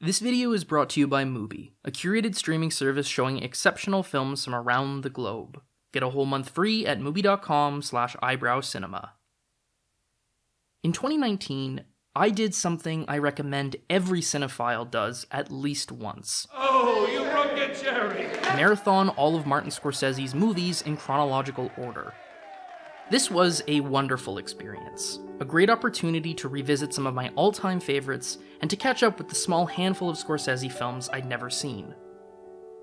This video is brought to you by Mubi, a curated streaming service showing exceptional films from around the globe. Get a whole month free at mubi.com/eyebrowcinema. In 2019, I did something I recommend every cinephile does at least once. Oh, you broke a cherry! Marathon all of Martin Scorsese's movies in chronological order. This was a wonderful experience, a great opportunity to revisit some of my all-time favorites and to catch up with the small handful of Scorsese films I'd never seen.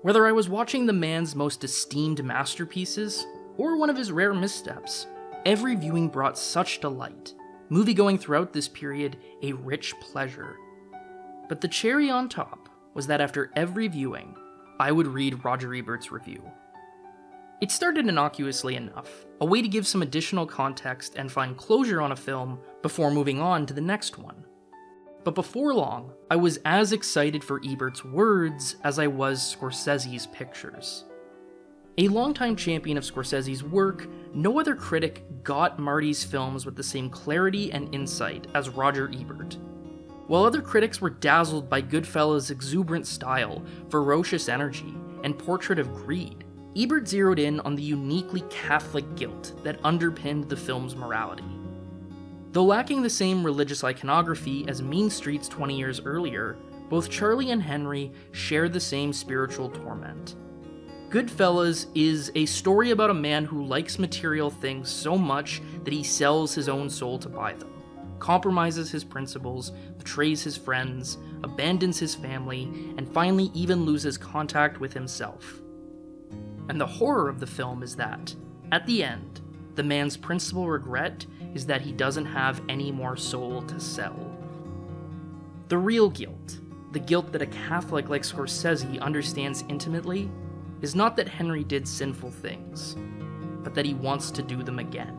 Whether I was watching the man's most esteemed masterpieces, or one of his rare missteps, every viewing brought such delight, moviegoing throughout this period a rich pleasure. But the cherry on top was that after every viewing, I would read Roger Ebert's review. It started innocuously enough, a way to give some additional context and find closure on a film before moving on to the next one. But before long, I was as excited for Ebert's words as I was Scorsese's pictures. A longtime champion of Scorsese's work, no other critic got Marty's films with the same clarity and insight as Roger Ebert. While other critics were dazzled by Goodfellas' exuberant style, ferocious energy, and portrait of greed, Ebert zeroed in on the uniquely Catholic guilt that underpinned the film's morality. Though lacking the same religious iconography as Mean Streets 20 years earlier, both Charlie and Henry share the same spiritual torment. Goodfellas is a story about a man who likes material things so much that he sells his own soul to buy them, compromises his principles, betrays his friends, abandons his family, and finally even loses contact with himself. And the horror of the film is that, at the end, the man's principal regret is that he doesn't have any more soul to sell. The real guilt, the guilt that a Catholic like Scorsese understands intimately, is not that Henry did sinful things, but that he wants to do them again.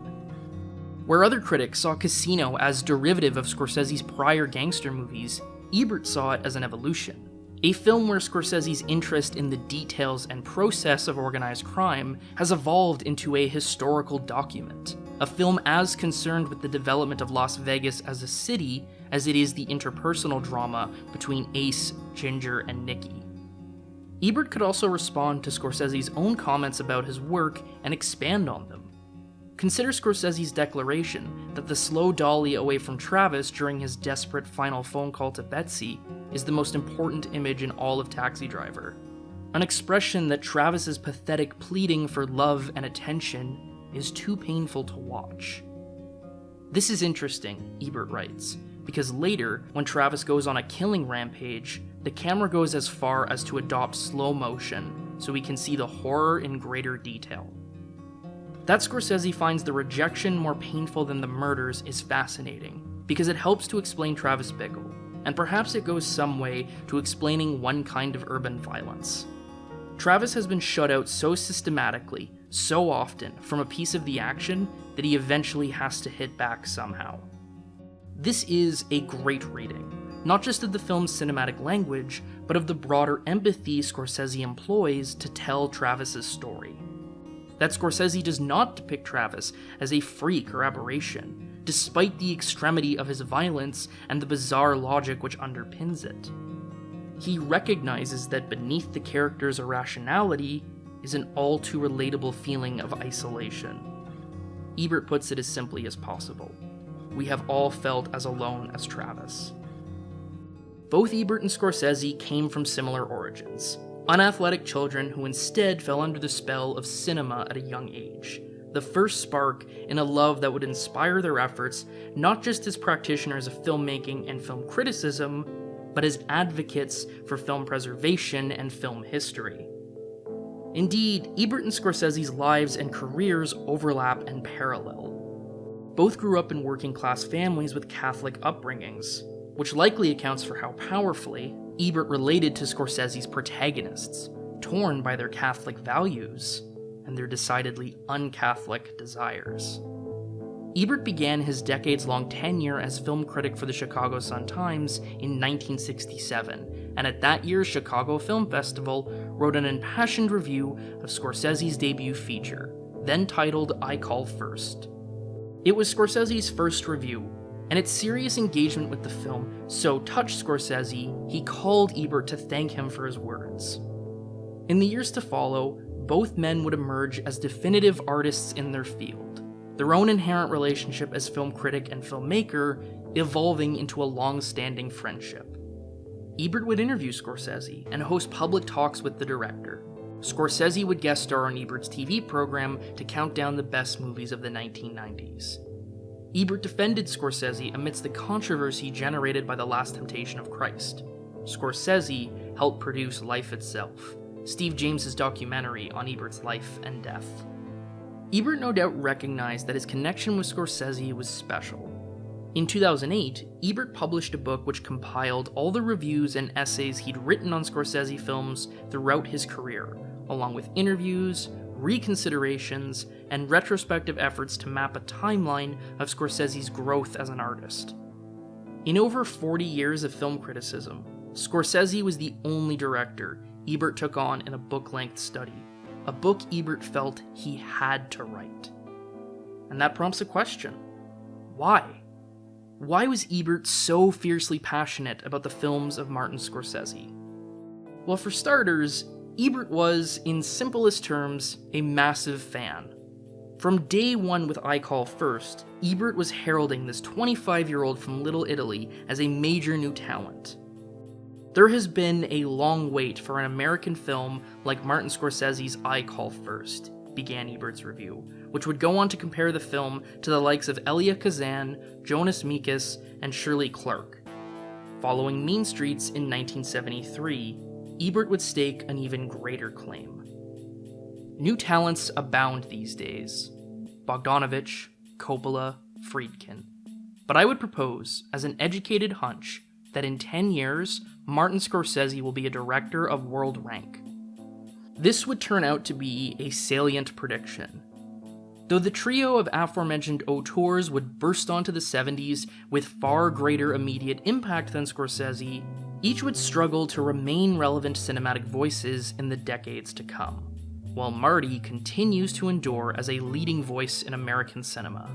Where other critics saw Casino as derivative of Scorsese's prior gangster movies, Ebert saw it as an evolution. A film where Scorsese's interest in the details and process of organized crime has evolved into a historical document. A film as concerned with the development of Las Vegas as a city as it is the interpersonal drama between Ace, Ginger, and Nicky. Ebert could also respond to Scorsese's own comments about his work and expand on them. Consider Scorsese's declaration that the slow dolly away from Travis during his desperate final phone call to Betsy is the most important image in all of Taxi Driver. An expression that Travis's pathetic pleading for love and attention is too painful to watch. This is interesting, Ebert writes, because later, when Travis goes on a killing rampage, the camera goes as far as to adopt slow motion so we can see the horror in greater detail. That Scorsese finds the rejection more painful than the murders is fascinating, because it helps to explain Travis Bickle, and perhaps it goes some way to explaining one kind of urban violence. Travis has been shut out so systematically, so often, from a piece of the action that he eventually has to hit back somehow. This is a great reading, not just of the film's cinematic language, but of the broader empathy Scorsese employs to tell Travis's story. That Scorsese does not depict Travis as a freak or aberration, despite the extremity of his violence and the bizarre logic which underpins it. He recognizes that beneath the character's irrationality is an all-too relatable feeling of isolation. Ebert puts it as simply as possible. We have all felt as alone as Travis. Both Ebert and Scorsese came from similar origins. Unathletic children who instead fell under the spell of cinema at a young age, the first spark in a love that would inspire their efforts not just as practitioners of filmmaking and film criticism, but as advocates for film preservation and film history. Indeed, Ebert and Scorsese's lives and careers overlap and parallel. Both grew up in working-class families with Catholic upbringings, which likely accounts for how powerfully Ebert related to Scorsese's protagonists, torn by their Catholic values and their decidedly un-Catholic desires. Ebert began his decades-long tenure as film critic for the Chicago Sun-Times in 1967, and at that year's Chicago Film Festival wrote an impassioned review of Scorsese's debut feature, then titled I Call First. It was Scorsese's first review, and its serious engagement with the film so touched Scorsese, he called Ebert to thank him for his words. In the years to follow, both men would emerge as definitive artists in their field, their own inherent relationship as film critic and filmmaker evolving into a long-standing friendship. Ebert would interview Scorsese and host public talks with the director. Scorsese would guest star on Ebert's TV program to count down the best movies of the 1990s. Ebert defended Scorsese amidst the controversy generated by The Last Temptation of Christ. Scorsese helped produce Life itself, Steve James's documentary on Ebert's life and death. Ebert no doubt recognized that his connection with Scorsese was special. In 2008, Ebert published a book which compiled all the reviews and essays he'd written on Scorsese films throughout his career, along with interviews, reconsiderations, and retrospective efforts to map a timeline of Scorsese's growth as an artist. In over 40 years of film criticism, Scorsese was the only director Ebert took on in a book-length study, a book Ebert felt he had to write. And that prompts a question. Why? Why was Ebert so fiercely passionate about the films of Martin Scorsese? Well, for starters, Ebert was, in simplest terms, a massive fan. From day one with I Call First, Ebert was heralding this 25-year-old from Little Italy as a major new talent. There has been a long wait for an American film like Martin Scorsese's I Call First, began Ebert's review, which would go on to compare the film to the likes of Elia Kazan, Jonas Mekas, and Shirley Clarke. Following Mean Streets in 1973, Ebert would stake an even greater claim. New talents abound these days: Bogdanovich, Coppola, Friedkin. But I would propose, as an educated hunch, that in 10 years, Martin Scorsese will be a director of world rank. This would turn out to be a salient prediction. Though the trio of aforementioned auteurs would burst onto the 70s with far greater immediate impact than Scorsese, each would struggle to remain relevant cinematic voices in the decades to come, while Marty continues to endure as a leading voice in American cinema.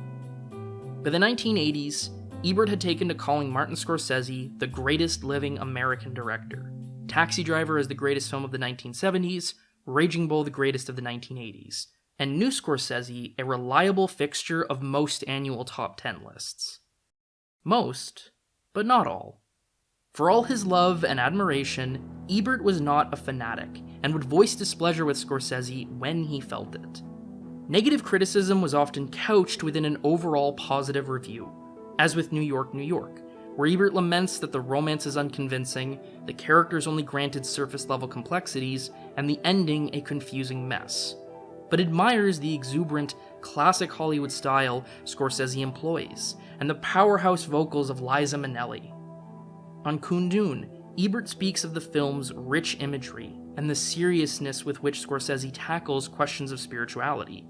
By the 1980s, Ebert had taken to calling Martin Scorsese the greatest living American director, Taxi Driver as the greatest film of the 1970s, Raging Bull the greatest of the 1980s, and New Scorsese a reliable fixture of most annual top 10 lists. Most, but not all. For all his love and admiration, Ebert was not a fanatic, and would voice displeasure with Scorsese when he felt it. Negative criticism was often couched within an overall positive review, as with New York, New York, where Ebert laments that the romance is unconvincing, the characters only granted surface-level complexities, and the ending a confusing mess, but admires the exuberant, classic Hollywood style Scorsese employs, and the powerhouse vocals of Liza Minnelli. On Kundun, Ebert speaks of the film's rich imagery and the seriousness with which Scorsese tackles questions of spirituality,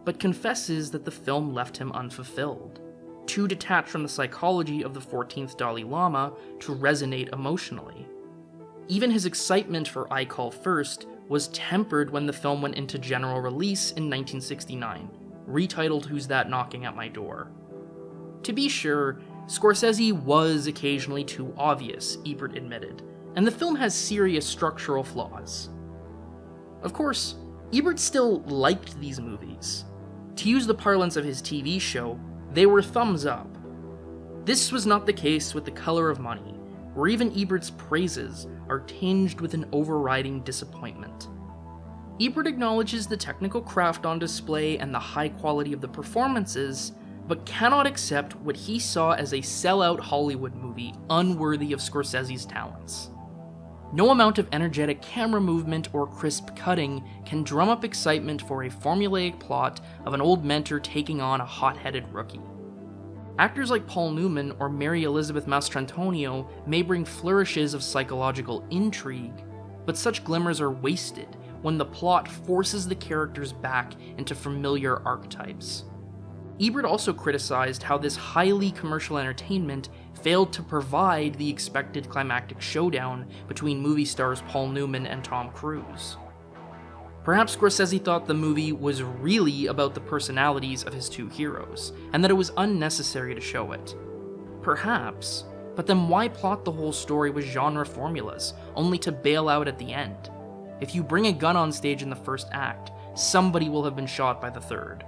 but confesses that the film left him unfulfilled, too detached from the psychology of the 14th Dalai Lama to resonate emotionally. Even his excitement for I Call First was tempered when the film went into general release in 1969, retitled Who's That Knocking at My Door? To be sure, Scorsese was occasionally too obvious, Ebert admitted, and the film has serious structural flaws. Of course, Ebert still liked these movies. To use the parlance of his TV show, they were thumbs up. This was not the case with The Color of Money, where even Ebert's praises are tinged with an overriding disappointment. Ebert acknowledges the technical craft on display and the high quality of the performances, but cannot accept what he saw as a sellout Hollywood movie unworthy of Scorsese's talents. No amount of energetic camera movement or crisp cutting can drum up excitement for a formulaic plot of an old mentor taking on a hot-headed rookie. Actors like Paul Newman or Mary Elizabeth Mastrantonio may bring flourishes of psychological intrigue, but such glimmers are wasted when the plot forces the characters back into familiar archetypes. Ebert also criticized how this highly commercial entertainment failed to provide the expected climactic showdown between movie stars Paul Newman and Tom Cruise. Perhaps Scorsese thought the movie was really about the personalities of his two heroes, and that it was unnecessary to show it. Perhaps, but then why plot the whole story with genre formulas, only to bail out at the end? If you bring a gun on stage in the first act, somebody will have been shot by the third.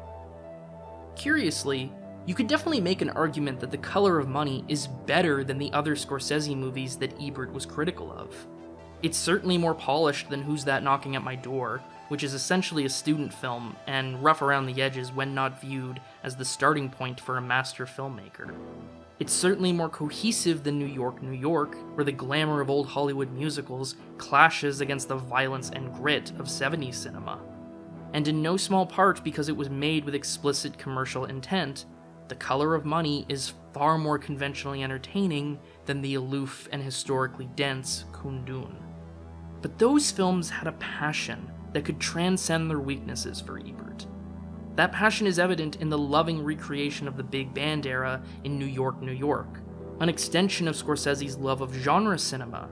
Curiously, you could definitely make an argument that The Color of Money is better than the other Scorsese movies that Ebert was critical of. It's certainly more polished than Who's That Knocking at My Door, which is essentially a student film and rough around the edges when not viewed as the starting point for a master filmmaker. It's certainly more cohesive than New York, New York, where the glamour of old Hollywood musicals clashes against the violence and grit of 70s cinema. And in no small part because it was made with explicit commercial intent, The Color of Money is far more conventionally entertaining than the aloof and historically dense Kundun. But those films had a passion that could transcend their weaknesses for Ebert. That passion is evident in the loving recreation of the big band era in New York, New York, an extension of Scorsese's love of genre cinema.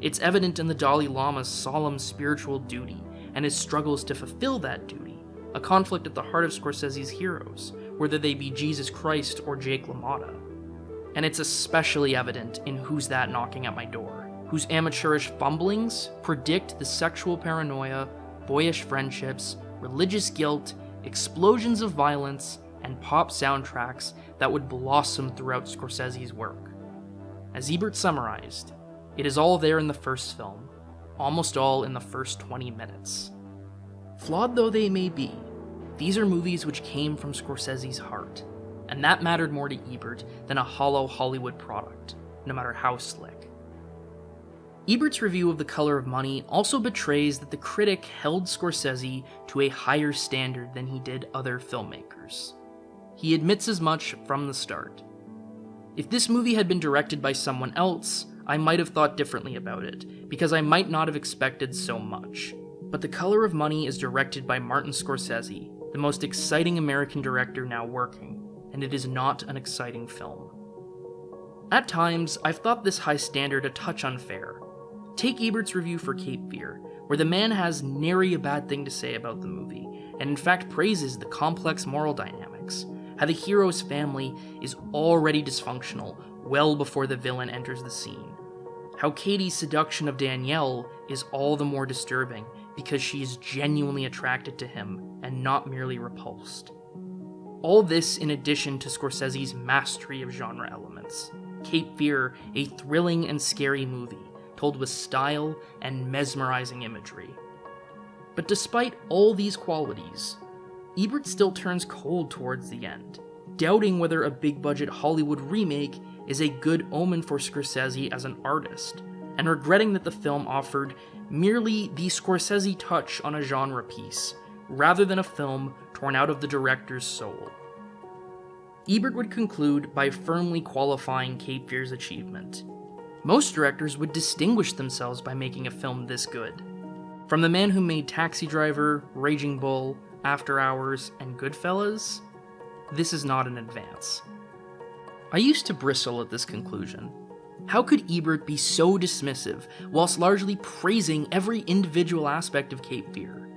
It's evident in the Dalai Lama's solemn spiritual duty and his struggles to fulfill that duty, a conflict at the heart of Scorsese's heroes, whether they be Jesus Christ or Jake LaMotta. And it's especially evident in Who's That Knocking at My Door, whose amateurish fumblings predict the sexual paranoia, boyish friendships, religious guilt, explosions of violence, and pop soundtracks that would blossom throughout Scorsese's work. As Ebert summarized, it is all there in the first film, almost all in the first 20 minutes. Flawed though they may be, these are movies which came from Scorsese's heart, and that mattered more to Ebert than a hollow Hollywood product, no matter how slick. Ebert's review of The Color of Money also betrays that the critic held Scorsese to a higher standard than he did other filmmakers. He admits as much from the start. If this movie had been directed by someone else, I might have thought differently about it, because I might not have expected so much. But The Color of Money is directed by Martin Scorsese, the most exciting American director now working, and it is not an exciting film. At times, I've thought this high standard a touch unfair. Take Ebert's review for Cape Fear, where the man has nary a bad thing to say about the movie, and in fact praises the complex moral dynamics, how the hero's family is already dysfunctional well before the villain enters the scene, how Katie's seduction of Danielle is all the more disturbing because she is genuinely attracted to him and not merely repulsed. All this in addition to Scorsese's mastery of genre elements. Cape Fear, a thrilling and scary movie, told with style and mesmerizing imagery. But despite all these qualities, Ebert still turns cold towards the end, doubting whether a big-budget Hollywood remake is a good omen for Scorsese as an artist, and regretting that the film offered merely the Scorsese touch on a genre piece, rather than a film torn out of the director's soul. Ebert would conclude by firmly qualifying Cape Fear's achievement. Most directors would distinguish themselves by making a film this good. From the man who made Taxi Driver, Raging Bull, After Hours, and Goodfellas, this is not an advance. I used to bristle at this conclusion. How could Ebert be so dismissive, whilst largely praising every individual aspect of Cape Fear?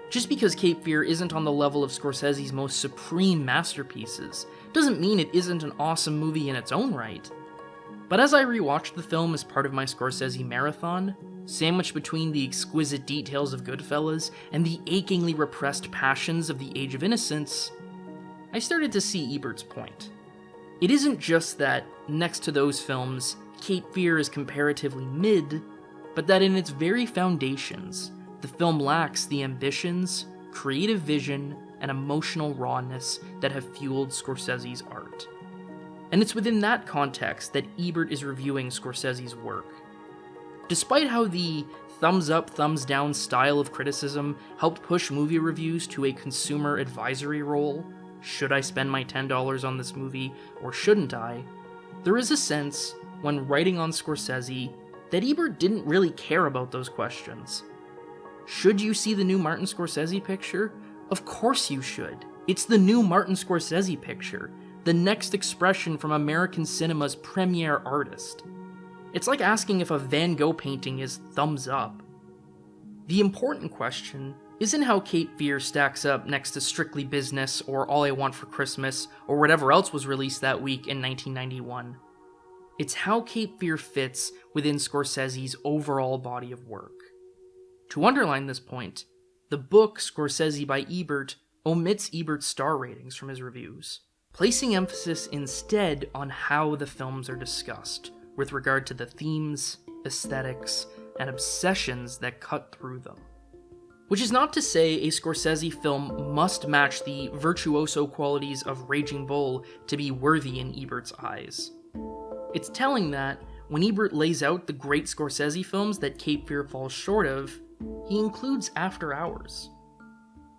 Just because Cape Fear isn't on the level of Scorsese's most supreme masterpieces, doesn't mean it isn't an awesome movie in its own right. But as I rewatched the film as part of my Scorsese marathon, sandwiched between the exquisite details of Goodfellas and the achingly repressed passions of The Age of Innocence, I started to see Ebert's point. It isn't just that, next to those films, Cape Fear is comparatively mid, but that in its very foundations, the film lacks the ambitions, creative vision, and emotional rawness that have fueled Scorsese's art. And it's within that context that Ebert is reviewing Scorsese's work. Despite how the thumbs up, thumbs down style of criticism helped push movie reviews to a consumer advisory role, should I spend my $10 on this movie or shouldn't I, there is a sense, when writing on Scorsese, that Ebert didn't really care about those questions. Should you see the new Martin Scorsese picture? Of course you should. It's the new Martin Scorsese picture, the next expression from American cinema's premier artist. It's like asking if a Van Gogh painting is thumbs up. The important question isn't how Cape Fear stacks up next to Strictly Business or All I Want for Christmas or whatever else was released that week in 1991. It's how Cape Fear fits within Scorsese's overall body of work. To underline this point, the book Scorsese by Ebert omits Ebert's star ratings from his reviews, placing emphasis instead on how the films are discussed, with regard to the themes, aesthetics, and obsessions that cut through them. Which is not to say a Scorsese film must match the virtuoso qualities of Raging Bull to be worthy in Ebert's eyes. It's telling that, when Ebert lays out the great Scorsese films that Cape Fear falls short of, he includes After Hours.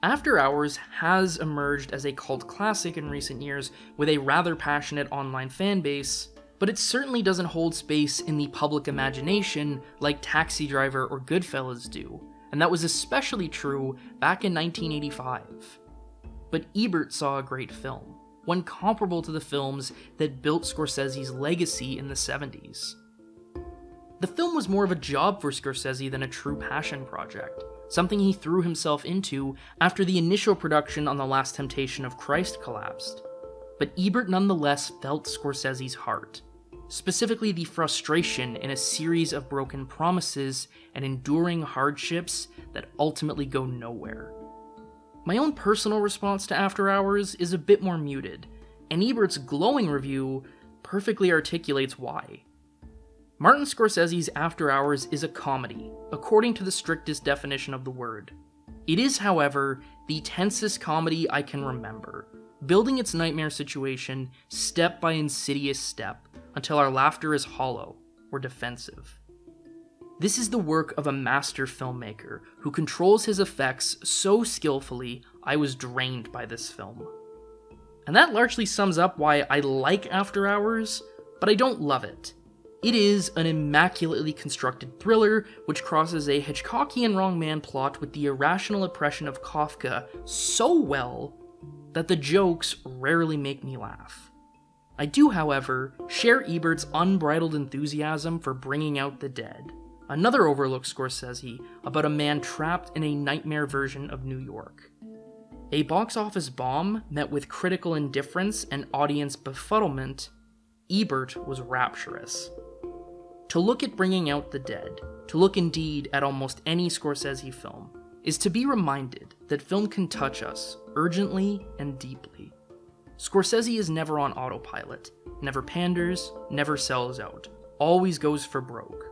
After Hours has emerged as a cult classic in recent years with a rather passionate online fan base, but it certainly doesn't hold space in the public imagination like Taxi Driver or Goodfellas do, and that was especially true back in 1985. But Ebert saw a great film, one comparable to the films that built Scorsese's legacy in the 70s. The film was more of a job for Scorsese than a true passion project, something he threw himself into after the initial production on The Last Temptation of Christ collapsed. But Ebert nonetheless felt Scorsese's heart, specifically the frustration in a series of broken promises and enduring hardships that ultimately go nowhere. My own personal response to After Hours is a bit more muted, and Ebert's glowing review perfectly articulates why. Martin Scorsese's After Hours is a comedy, according to the strictest definition of the word. It is, however, the tensest comedy I can remember, building its nightmare situation step by insidious step until our laughter is hollow or defensive. This is the work of a master filmmaker who controls his effects so skillfully I was drained by this film. And that largely sums up why I like After Hours, but I don't love it. It is an immaculately constructed thriller which crosses a Hitchcockian wrong-man plot with the irrational oppression of Kafka so well that the jokes rarely make me laugh. I do, however, share Ebert's unbridled enthusiasm for Bringing Out the Dead, another overlooked Scorsese about a man trapped in a nightmare version of New York. A box office bomb met with critical indifference and audience befuddlement, Ebert was rapturous. To look at Bringing Out the Dead, to look indeed at almost any Scorsese film, is to be reminded that film can touch us urgently and deeply. Scorsese is never on autopilot, never panders, never sells out, always goes for broke.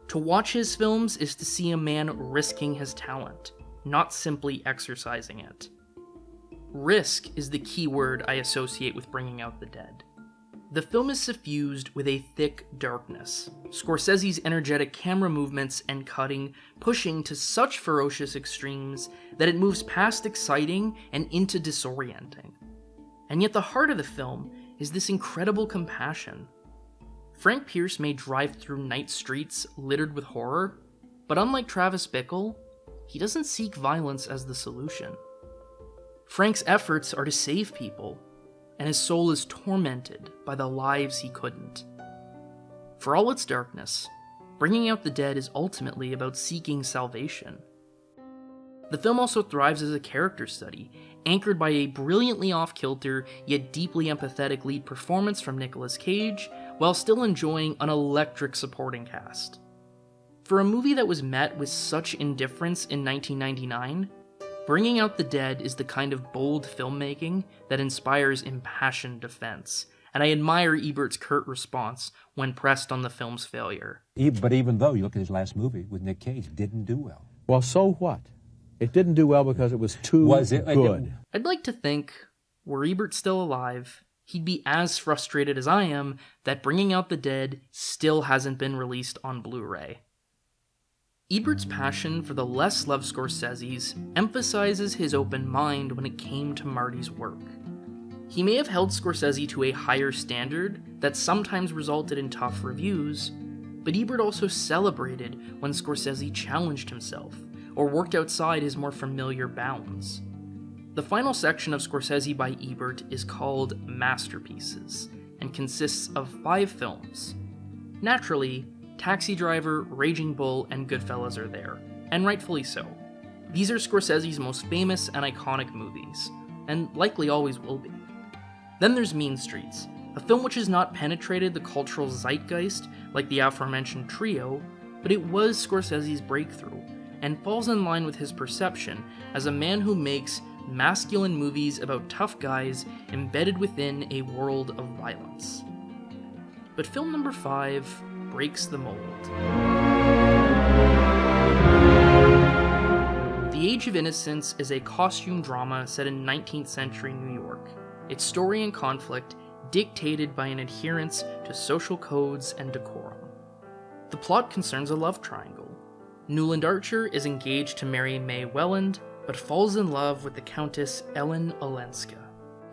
To watch his films is to see a man risking his talent, not simply exercising it. Risk is the key word I associate with Bringing Out the Dead. The film is suffused with a thick darkness, Scorsese's energetic camera movements and cutting pushing to such ferocious extremes that it moves past exciting and into disorienting. And yet the heart of the film is this incredible compassion. Frank Pierce may drive through night streets littered with horror, but unlike Travis Bickle, he doesn't seek violence as the solution. Frank's efforts are to save people, and his soul is tormented by the lives he couldn't. For all its darkness, Bringing Out the Dead is ultimately about seeking salvation. The film also thrives as a character study, anchored by a brilliantly off-kilter yet deeply empathetic lead performance from Nicolas Cage, while still enjoying an electric supporting cast. For a movie that was met with such indifference in 1999, Bringing Out the Dead is the kind of bold filmmaking that inspires impassioned defense, and I admire Ebert's curt response when pressed on the film's failure. But even though, you look at his last movie with Nick Cage, it didn't do well. Well, so what? It didn't do well because it was too good. I'd like to think, were Ebert still alive, he'd be as frustrated as I am that Bringing Out the Dead still hasn't been released on Blu-ray. Ebert's passion for the less loved Scorseses emphasizes his open mind when it came to Marty's work. He may have held Scorsese to a higher standard that sometimes resulted in tough reviews, but Ebert also celebrated when Scorsese challenged himself, or worked outside his more familiar bounds. The final section of Scorsese by Ebert is called Masterpieces, and consists of 5 films. Naturally, Taxi Driver, Raging Bull, and Goodfellas are there, and rightfully so. These are Scorsese's most famous and iconic movies, and likely always will be. Then there's Mean Streets, A film which has not penetrated the cultural zeitgeist like the aforementioned trio, but it was Scorsese's breakthrough, and falls in line with his perception as a man who makes masculine movies about tough guys embedded within a world of violence. But film number 5 breaks the mold. The Age of Innocence is a costume drama set in 19th century New York, its story and conflict dictated by an adherence to social codes and decorum. The plot concerns a love triangle. Newland Archer is engaged to marry May Welland, but falls in love with the Countess Ellen Olenska,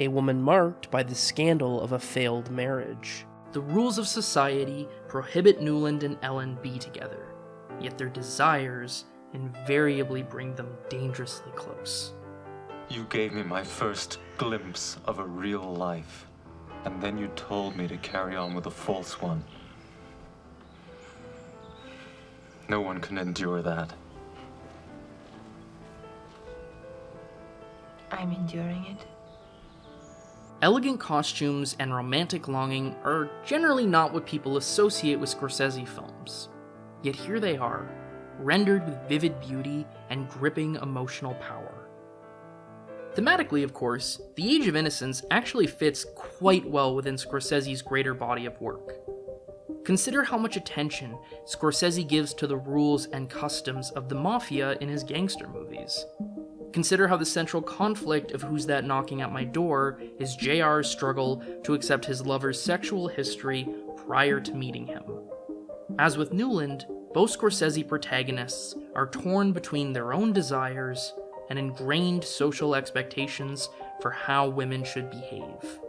a woman marked by the scandal of a failed marriage. The rules of society prohibit Newland and Ellen be together, yet their desires invariably bring them dangerously close. You gave me my first glimpse of a real life, and then you told me to carry on with a false one. No one can endure that. I'm enduring it. Elegant costumes and romantic longing are generally not what people associate with Scorsese films. Yet here they are, rendered with vivid beauty and gripping emotional power. Thematically, of course, The Age of Innocence actually fits quite well within Scorsese's greater body of work. Consider how much attention Scorsese gives to the rules and customs of the mafia in his gangster movies. Consider how the central conflict of Who's That Knocking at My Door is JR's struggle to accept his lover's sexual history prior to meeting him. As with Newland, both Scorsese protagonists are torn between their own desires and ingrained social expectations for how women should behave.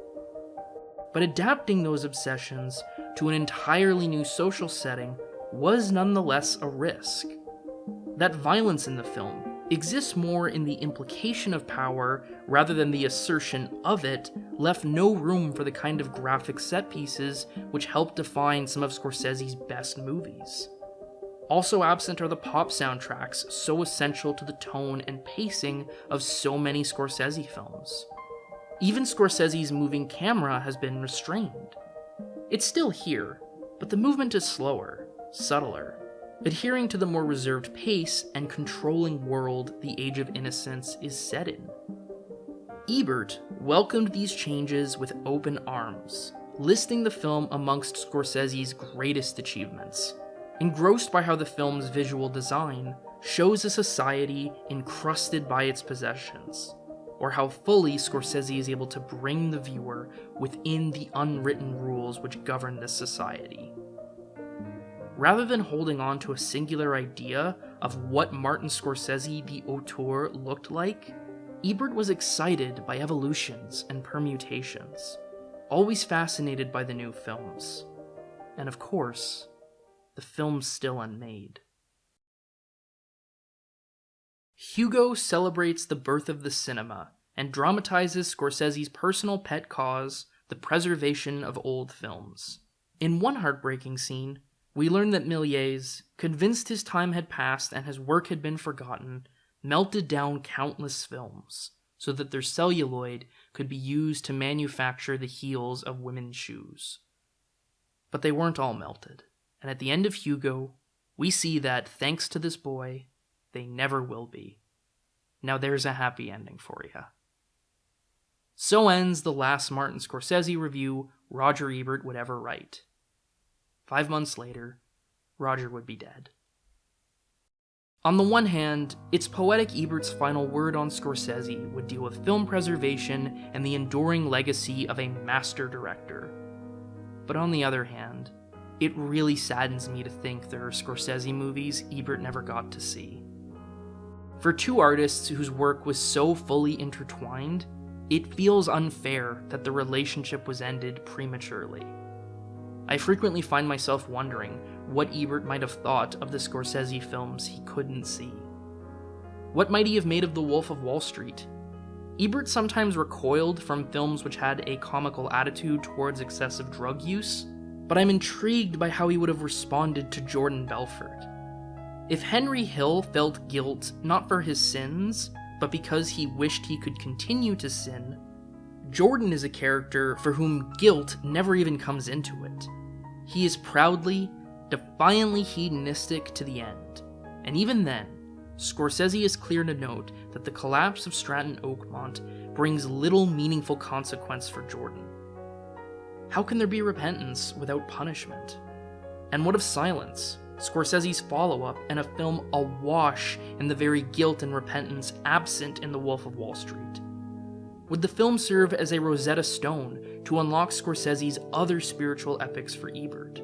But adapting those obsessions to an entirely new social setting was nonetheless a risk. That violence in the film exists more in the implication of power rather than the assertion of it, left no room for the kind of graphic set pieces which help define some of Scorsese's best movies. Also absent are the pop soundtracks so essential to the tone and pacing of so many Scorsese films. Even Scorsese's moving camera has been restrained. It's still here, but the movement is slower, subtler, adhering to the more reserved pace and controlling world The Age of Innocence is set in. Ebert welcomed these changes with open arms, listing the film amongst Scorsese's greatest achievements, engrossed by how the film's visual design shows a society encrusted by its possessions, or how fully Scorsese is able to bring the viewer within the unwritten rules which govern this society. Rather than holding on to a singular idea of what Martin Scorsese, the auteur, looked like, Ebert was excited by evolutions and permutations, always fascinated by the new films. And of course, the films still unmade. Hugo celebrates the birth of the cinema and dramatizes Scorsese's personal pet cause, the preservation of old films. In one heartbreaking scene, we learn that Méliès, convinced his time had passed and his work had been forgotten, melted down countless films so that their celluloid could be used to manufacture the heels of women's shoes. But they weren't all melted, and at the end of Hugo, we see that, thanks to this boy, they never will be. Now there's a happy ending for you. So ends the last Martin Scorsese review Roger Ebert would ever write. 5 months later, Roger would be dead. On the one hand, it's poetic Ebert's final word on Scorsese would deal with film preservation and the enduring legacy of a master director. But on the other hand, it really saddens me to think there are Scorsese movies Ebert never got to see. For two artists whose work was so fully intertwined, it feels unfair that the relationship was ended prematurely. I frequently find myself wondering what Ebert might have thought of the Scorsese films he couldn't see. What might he have made of The Wolf of Wall Street? Ebert sometimes recoiled from films which had a comical attitude towards excessive drug use, but I'm intrigued by how he would have responded to Jordan Belfort. If Henry Hill felt guilt not for his sins, but because he wished he could continue to sin, Jordan is a character for whom guilt never even comes into it. He is proudly, defiantly hedonistic to the end. And even then, Scorsese is clear to note that the collapse of Stratton Oakmont brings little meaningful consequence for Jordan. How can there be repentance without punishment? And what of Silence, Scorsese's follow-up and a film awash in the very guilt and repentance absent in The Wolf of Wall Street? Would the film serve as a Rosetta Stone to unlock Scorsese's other spiritual epics for Ebert?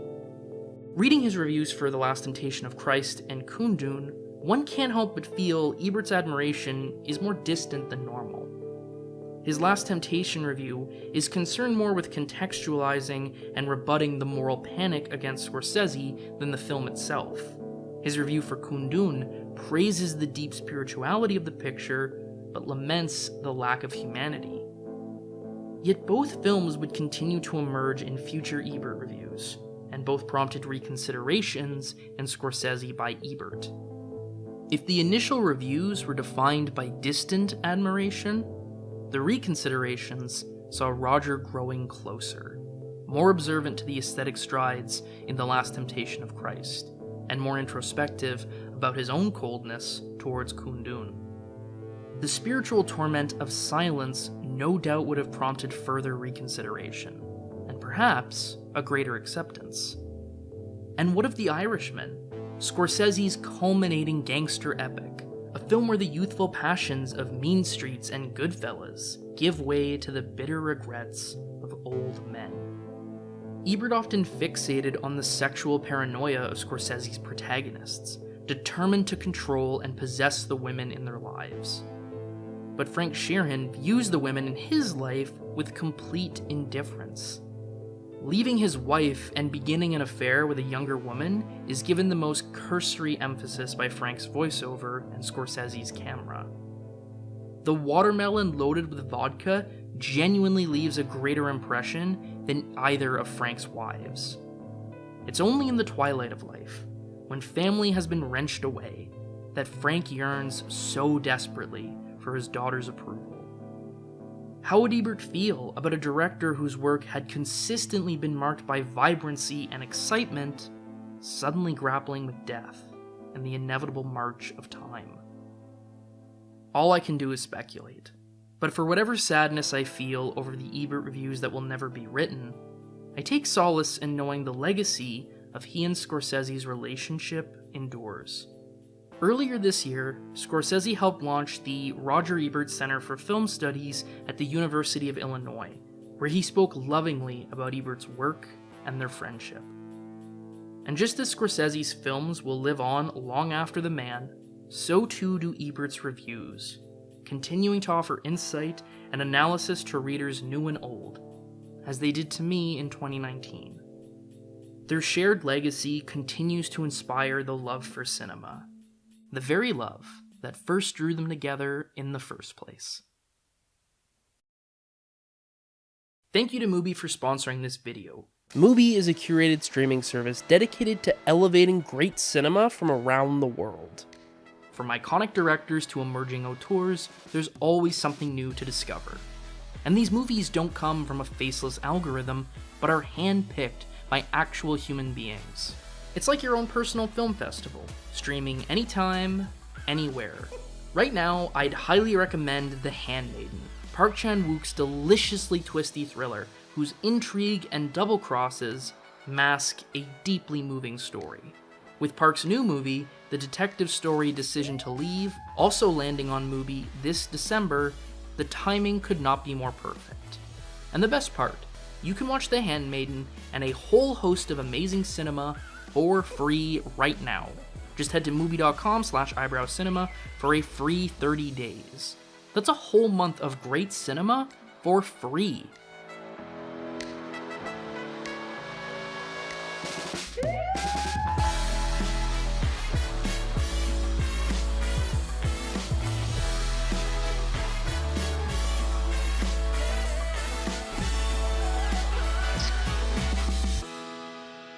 Reading his reviews for The Last Temptation of Christ and Kundun, one can't help but feel Ebert's admiration is more distant than normal. His Last Temptation review is concerned more with contextualizing and rebutting the moral panic against Scorsese than the film itself. His review for Kundun praises the deep spirituality of the picture, but laments the lack of humanity. Yet both films would continue to emerge in future Ebert reviews, and both prompted reconsiderations in Scorsese by Ebert. If the initial reviews were defined by distant admiration, the reconsiderations saw Roger growing closer, more observant to the aesthetic strides in The Last Temptation of Christ, and more introspective about his own coldness towards Kundun. The spiritual torment of Silence no doubt would have prompted further reconsideration, and perhaps a greater acceptance. And what of The Irishman, Scorsese's culminating gangster epic, a film where the youthful passions of Mean Streets and Goodfellas give way to the bitter regrets of old men? Ebert often fixated on the sexual paranoia of Scorsese's protagonists, determined to control and possess the women in their lives. But Frank Sheeran views the women in his life with complete indifference. Leaving his wife and beginning an affair with a younger woman is given the most cursory emphasis by Frank's voiceover and Scorsese's camera. The watermelon loaded with vodka genuinely leaves a greater impression than either of Frank's wives. It's only in the twilight of life, when family has been wrenched away, that Frank yearns so desperately for his daughter's approval. How would Ebert feel about a director whose work had consistently been marked by vibrancy and excitement, suddenly grappling with death and the inevitable march of time? All I can do is speculate, but for whatever sadness I feel over the Ebert reviews that will never be written, I take solace in knowing the legacy of he and Scorsese's relationship endures. Earlier this year, Scorsese helped launch the Roger Ebert Center for Film Studies at the University of Illinois, where he spoke lovingly about Ebert's work and their friendship. And just as Scorsese's films will live on long after the man, so too do Ebert's reviews, continuing to offer insight and analysis to readers new and old, as they did to me in 2019. Their shared legacy continues to inspire the love for cinema, the very love that first drew them together in the first place. Thank you to Mubi for sponsoring this video. Mubi is a curated streaming service dedicated to elevating great cinema from around the world. From iconic directors to emerging auteurs, there's always something new to discover. And these movies don't come from a faceless algorithm, but are hand-picked by actual human beings. It's like your own personal film festival, streaming anytime, anywhere. Right now, I'd highly recommend The Handmaiden, Park Chan-wook's deliciously twisty thriller, whose intrigue and double crosses mask a deeply moving story. With Park's new movie, the detective story Decision to Leave, also landing on Mubi this December, the timing could not be more perfect. And the best part, you can watch The Handmaiden and a whole host of amazing cinema for free right now. Just head to Mubi.com/eyebrowcinema for a free 30 days. That's a whole month of great cinema for free.